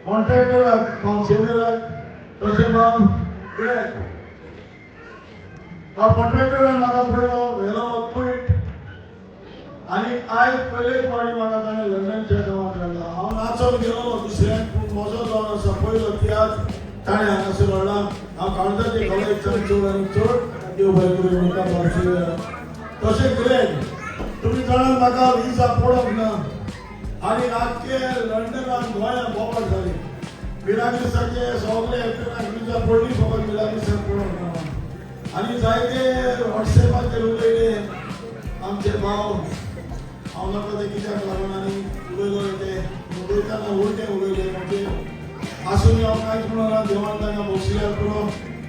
कॉन्ट्रॅक्टराक सेवेराक तशें मग कितें कॉन्ट्रॅक्टरान म्हाका पयलो व्हेलो पयट आनी आयज पयलेच फावटी म्हाका ताणें लंडनच्या गांवांत हाडला. हांव नाचोन गेलो दुसऱ्याक पूण म्हजो जावन आसा पयलो तियात्र ताणें हांगासर हाडला. हांव काळजाचें कॉलेज चड आनी चड देव बरें करूं म्हणटा पार्थिव. तशें ग्रेट तुमी जाणात म्हाका विजा पडोंक ना आनी आख्खे लंडनान गोंयांत बोबाट जाली. मिराग्रिसाचे सगळे एक्टरांक विजा पडली फकत मिराग्रिसाक पडोंक ना. आनी जायते वॉट्सॅपाचेर उलयले आमचे भाव हांव नाका ते कित्याक लागून आनी उलयलो ते उलयतना उलटे उलयले म्हणजे आसून हांव कांयच म्हणना देवान तांकां बक्षिल्यार पुरो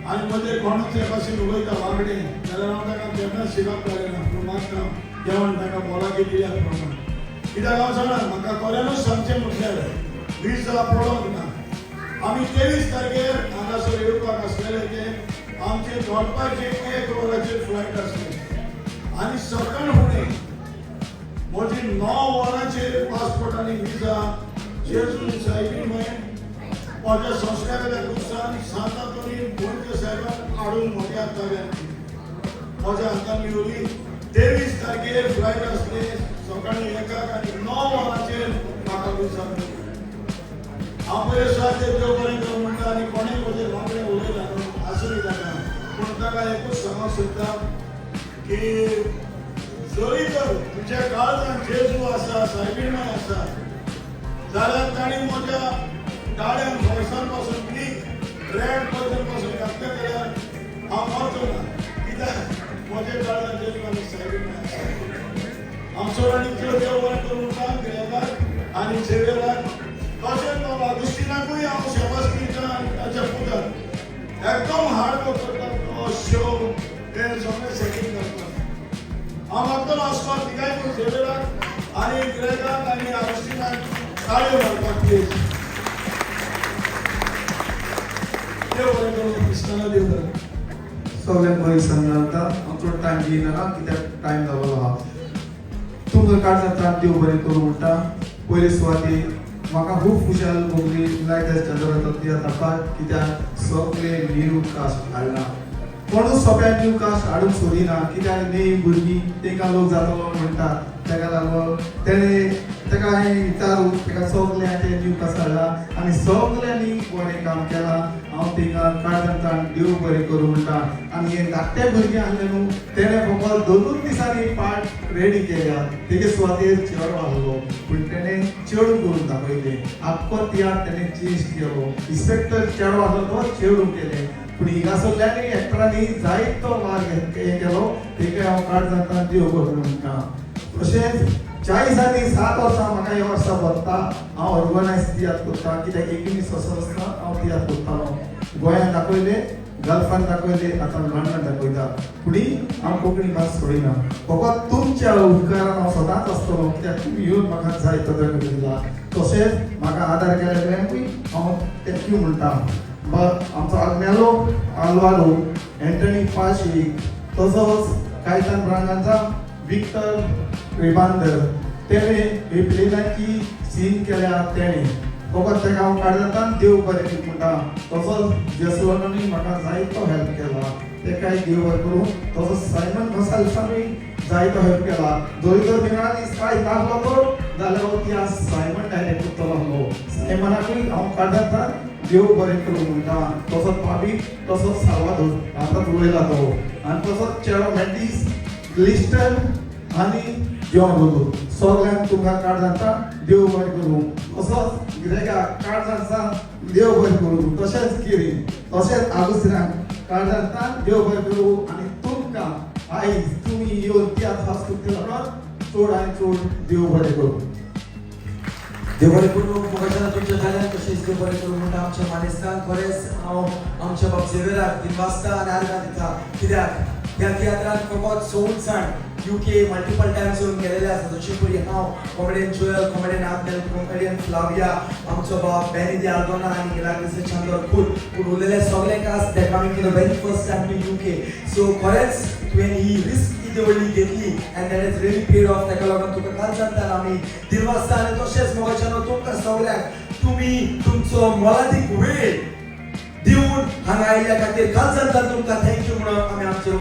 आनी म्हणजे कोणूच हे भाशेन उलयता वागडे जाल्यार हांव तांकां केन्नाच शिकप काडना पूण मागता देवान तांकां भलायकी दिल्यार प्रमाण. कित्याक हांव सांगना म्हाका खऱ्यानूच सांगचें म्हटल्यार विजा पडोंक ना. आमी 23 तारखेर हांगासर येवपाक आसलेले ते आमचे दोडपाचे 1 वराचेर फ्लायट आसली आनी सकयल फुडें म्हजी 9 वरांचेर पासपोर्ट आनी विजा जेजून सायबीन माझ्या संस्काराच्या दिवसान सांतातोनी गोंयच्या साहेबान हाडून म्हज्या ताब्यांत म्हज्या हातान मेळ्ळी. 23 तारखेर फ्लायट आसले सकाळी 1 आनी 9 वरांचेर म्हाका विजा मेळ्ळी. हांव पयले सुवातेर देव बरें करूं म्हणटा आनी कोणें म्हजे वांगडे उलयला न्हू आसूंदी ताका पूण ताका एकूच सांगूंक सोदता की जरी तर तुज्या काळजांत जेजू आसा सायबीण आसा जाल्यार ताणी म्हज्या गाड्यान फॉयसान पासून क्लिक रेड पर्जन पासून घातले जाल्यार हांव मरचो ना कित्याक म्हज्या काळजांत जेजू आनी सायबीण आसा. आमचो आनी त्यो देव बरें करूं म्हणटा गिरेकार आनी सेवेराक तशेंच बाबा दुस्तिनाकूय हांव शाबासकी दिता आनी ताच्या पुताक एकदम हार्ड वर्क करता तो शो ते सगळें सेटींग करता. हांव मागतलो आसपास तिगाय पूण सेवेराक आनी गिरेकाक आनी आगुस्तिनाक ताळयो मारपाक प्लीज. देव बरें करूं कृष्णाला देव बरें. सगळ्यांक बरी सांगता आमचो टायम घेयना कित्याक टायम जालो आहा. तुमकां काळजांतल्यान देव बरें करूं म्हणटा. पयले सुवातेर म्हाका खूब खुशाल भोगली लायक तियात्राक कित्याक सगळे न्यू कास्ट हाडला. कोणूच सोंप्या न्यू कास्ट हाडूंक सोदिना कित्याक न्ही भुरगीं तांकां लोक जातलो म्हणटात ताका लागून ताका हांवें विचारून ताका सगळ्यांक ते न्यू कास्ट हाडला आनी सगळ्यांनी बरें काम केलां. हांव तांकां काळजांतल्यान देव बरें करूं म्हणटा. आनी हे धाकटे भुरगे आहले न्हू तेणें फकत 2 दिसांनी पार्ट रेडी केल्या. तेजे सुवातेर चेडो आहलो पूण तेणें चेडूं करून दाखयलें. आख्खो तियात्र तेणें चेंज केलो. इन्स्पेक्टर चेडो आहलो तो चेडूं केलें पूण हिंगासरल्यांनी एक्टरांनी जायतो वार हे केलो. ताका हांव काळजांतल्यान देव बरें म्हणटा. तशेंच 40 आनी 7 वर्सां म्हाका ह्या वर्सा भरता. हांव ऑर्गनायज तियात्र करता कित्याक 19 वर्सां आसतना हांव तियात्र करतालो. गोंयांत दाखयले गल्फान दाखयले आतां लंडन दाखयता फुडें हांव कोंकणी भास सोडिना. फकत तुमच्या उपकारान हांव सदांच आसतलो कित्याक तुमी येवन म्हाका जाय तो दिला. तशेंच म्हाका आदार केलेल्याकूय हांव थँक्यू म्हणटा. आमचो आग्नेलो आल्वारो एंटनी पाशी तसोच कायतान ब्रांगांचा विक्टर रेबांदर तेणें हे प्लेनाची सीन केल्या. तेणें फकत ताका हांव काळजांतल्यान देव बरें करूं म्हणटा. तसोच जेसलोनानी म्हाका जायतो हेल्प केला ताकाय देव बरें करूं. तसोच सायमन मसालसानूय जायतो हेल्प केला. जरी तर मिरानी स्ट्रायक नासलो तो जाल्यार हो ती सायमन डायरेक्ट करतलो आहलो. सायमनाकूय हांव काळजांतल्यान देव बरें करूं म्हणटा. तसोच पाबी तसोच साल्वादोर आतांच उलयला तो आनी तसोच चेडो मॅटिस लिस्टन आनी जॉन रोदो सगळ्यांक तुमकां काळजांतल्यान देव बरें करूं. तसोच गिरेकाक काळजांतल्यान देव बरें करूं. तशेंच किरीन तशेंच आगुस्तिनाक काळजांतल्यान देव बरें करूं. आनी तुमकां आयज तुमी येवन तियात्र हास करतले लागून चड आनी चड देव बरें करूं. देव बरें करूं. मोगाच्यान तुमच्या जाल्यार तशेंच देव बरें करूं म्हणटा. आमच्या मानेस्तान खरेंच हांव आमच्या बाब झेवियराक दिनवासता आनी आर्गां दिता कित्याक ह्या तियात्रांत फकत 14 UK मल्टिपल टायम्स येवन गेलेले आसा. जशें परी हांव comedian Joel comedian Agnel comedian Flavia आमचो बाब बेनी दी आल्दोना आनी इलाग्रिस चांदोर पूण उरलेले सगळे cast they coming to the very first time to UK. So खरेंच तुवें ही रिस्क कितें व्हडली घेतली and that is really paid off. ताका लागून तुका काळजांतल्यान आमी दिनवासता आनी तशेंच मोगाच्यान तुमकां सगळ्यांक तुम्ही तुमचो मोलादीक वेळ दिवन हांगा आयल्या खातीर कालचान तुमकां थँक्यू म्हणून आमी आमचे